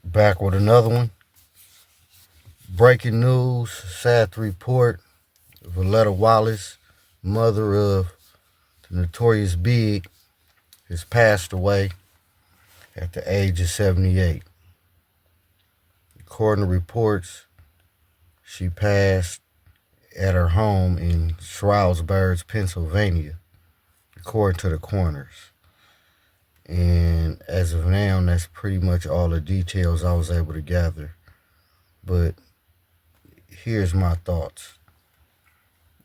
Back with another one. Breaking news, sad to report. Loretta Wallace, mother of the Notorious B.I.G, has passed away at the age of 78. According to reports, she passed at her home in Stroudsburg, Pennsylvania, according to the coroners. And as of now, that's pretty much all the details I was able to gather. But here's my thoughts.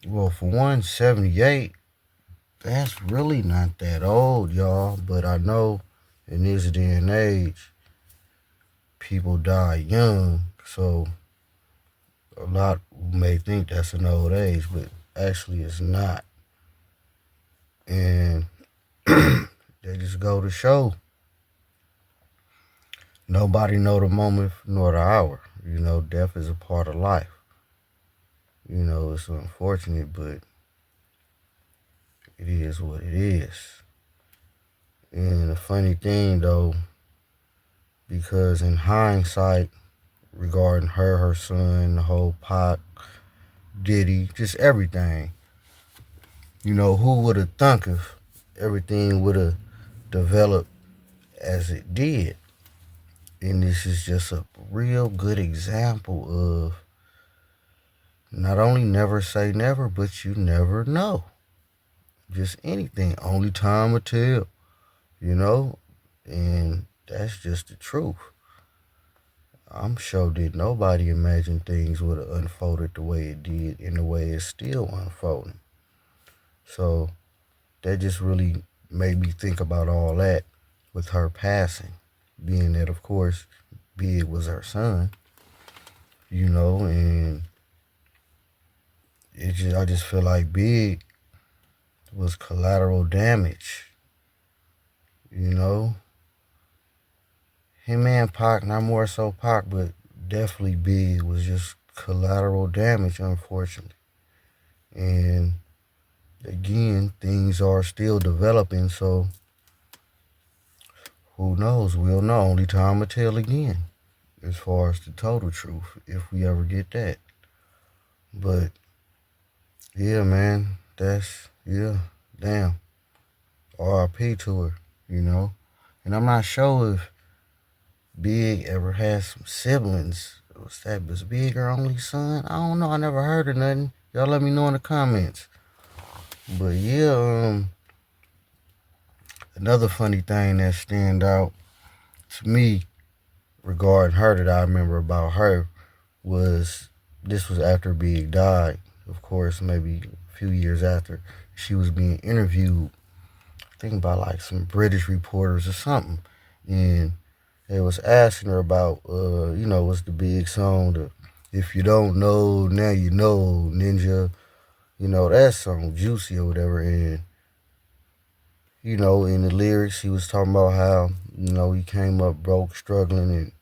Well, for 178, that's really not that old, y'all. But I know in this day and age, people die young. So a lot may think that's an old age, but actually it's not. And they just go to show nobody know the moment nor the hour. Death is a part of life. It's unfortunate, but it is what it is. And the funny thing, though, because in hindsight, regarding her son, the whole Pac, Diddy, just everything, who would have thunk if everything would have developed as it did? And this is just a real good example of not only never say never, but you never know. Just anything. Only time will tell, And that's just the truth. I'm sure that nobody imagined things would have unfolded the way it did and the way it's still unfolding. So that just really made me think about all that with her passing. Being that, of course, Big was her son, and I just feel like Big was collateral damage, Him and Pac, not more so Pac, but definitely Big was just collateral damage, unfortunately. And again, things are still developing, so who knows? We'll know. Only time will tell again, as far as the total truth, if we ever get that. But yeah, man, damn. R.I.P. to her, And I'm not sure if Big ever had some siblings. Was Big her only son? I don't know. I never heard of nothing. Y'all let me know in the comments. But yeah, another funny thing that stand out to me regarding her that I remember about her was this was after Big died. Of course, maybe a few years after. She was being interviewed, I think by like some British reporters or something. And they was asking her about, what's the big song, If You Don't Know, Now You Know, Ninja, that song, Juicy or whatever. And, in the lyrics, he was talking about how, he came up broke, struggling, and,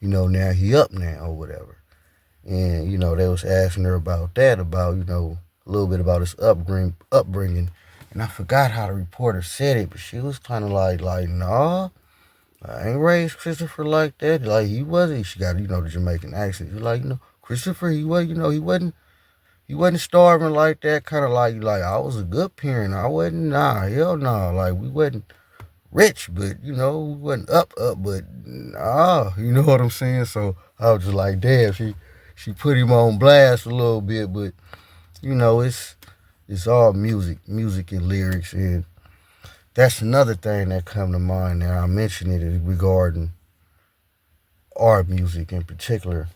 now he up now or whatever. And, they was asking her about that, about, a little bit about his upbringing. And I forgot how the reporter said it, but she was kind of like, nah, I ain't raised Christopher like that. Like, he wasn't. She got, the Jamaican accent. She's like, Christopher, he was, he wasn't starving like that. Kind of like I was a good parent. I wasn't, nah, hell no. Nah. Like, we wasn't rich, but, we wasn't up, but nah, you know what I'm saying? So I was just like, damn, she put him on blast a little bit, but, it's all music and lyrics, and that's another thing that come to mind now. I mentioned it regarding our music in particular.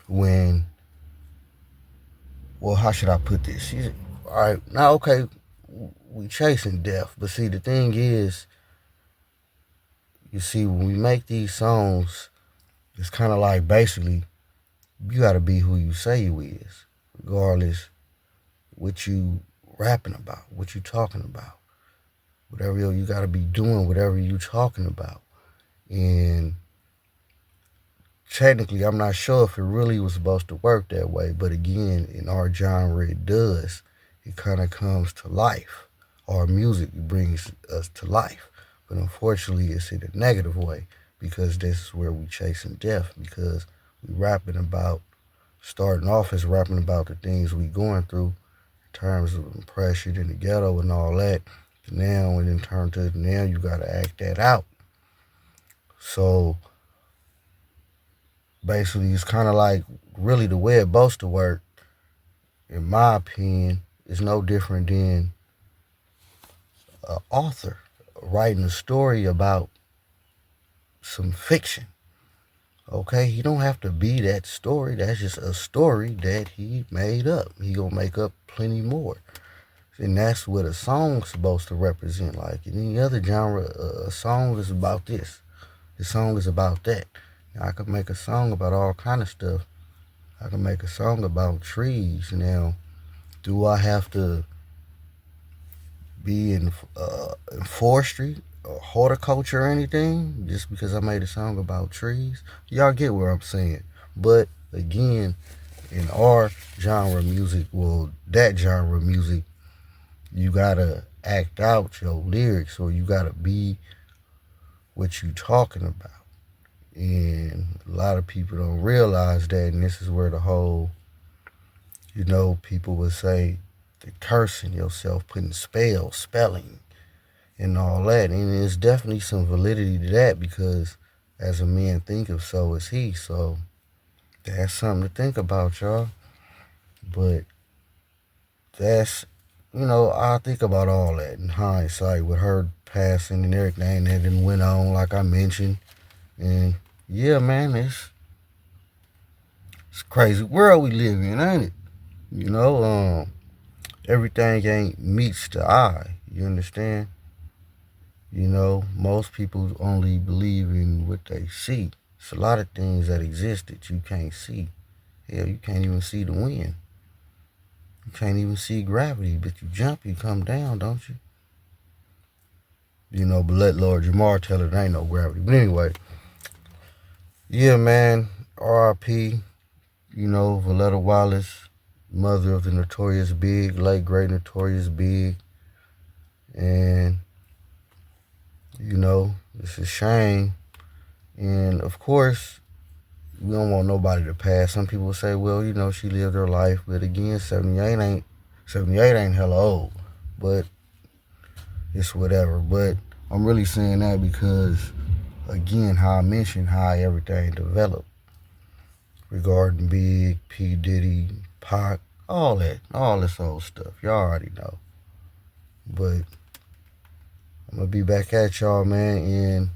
How should I put this? All right, now, okay, we chasing death, but see, the thing is, you see, when we make these songs, it's kind of like basically, you got to be who you say you is, regardless what you rapping about, what you talking about. Whatever you got to be doing, whatever you talking about. And technically, I'm not sure if it really was supposed to work that way, but again, in our genre, it does. It kind of comes to life. Our music brings us to life, but unfortunately, it's in a negative way. because this is where we chasing death, because we rapping about, starting off as rapping about the things we going through in terms of oppression in the ghetto and all that. Now, and in turn to now, you gotta act that out. So basically, it's kind of like really the way it's supposed to work, in my opinion, is no different than an author writing a story about some fiction. Okay, he don't have to be that story. That's just a story that he made up. He gonna make up plenty more. And that's what a song's supposed to represent. Like in any other genre, a song is about this. The song is about that. Now, I could make a song about all kind of stuff. I can make a song about trees. Now, do I have to be in forestry or horticulture or anything just because I made a song about trees? Y'all get what I'm saying. But again, in our genre of music, well, that genre of music, you gotta act out your lyrics, or you gotta be what you talking about. And a lot of people don't realize that, and this is where the whole, people would say the cursing yourself, putting spells, spelling, and all that. And there's definitely some validity to that, because as a man thinketh, so is he. So that's something to think about, y'all. But that's, I think about all that in hindsight with her passing and everything that then went on, like I mentioned. And yeah, man, it's a crazy world we live in, ain't it? Everything ain't meets the eye. You understand? Most people only believe in what they see. It's a lot of things that exist that you can't see. Hell, you can't even see the wind. You can't even see gravity, but you jump, you come down, don't you? But let Lord Jamar tell it ain't no gravity. But anyway, yeah, man, R.I.P., Loretta Wallace, mother of the Notorious B.I.G, late great Notorious B.I.G. And, it's a shame. And of course, we don't want nobody to pass. Some people say, well, she lived her life. But again, 78 ain't hella old. But it's whatever. But I'm really saying that because, again, how I mentioned how everything developed regarding Big, P. Diddy, Pac, all this old stuff. Y'all already know. But I'm going to be back at y'all, man, and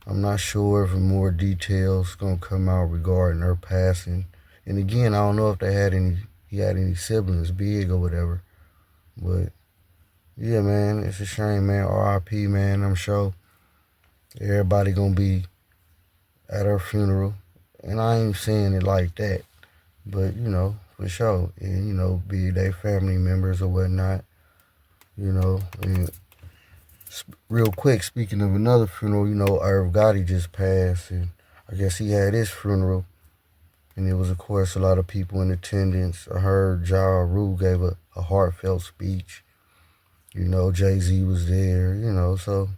I'm not sure if more details going to come out regarding her passing. And again, I don't know if he had any siblings, Big or whatever. But yeah, man, it's a shame, man. R.I.P., man. I'm sure everybody going to be at her funeral. And I ain't saying it like that. But, for sure. And, be they family members or whatnot. And real quick, speaking of another funeral, Irv Gotti just passed. And I guess he had his funeral. And there was, of course, a lot of people in attendance. I heard Ja Rule gave a heartfelt speech. Jay-Z was there, so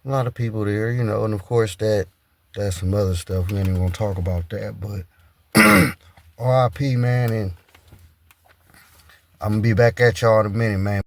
a lot of people there, and of course that's some other stuff. We ain't even gonna talk about that, but R.I.P., man, and I'm gonna be back at y'all in a minute, man.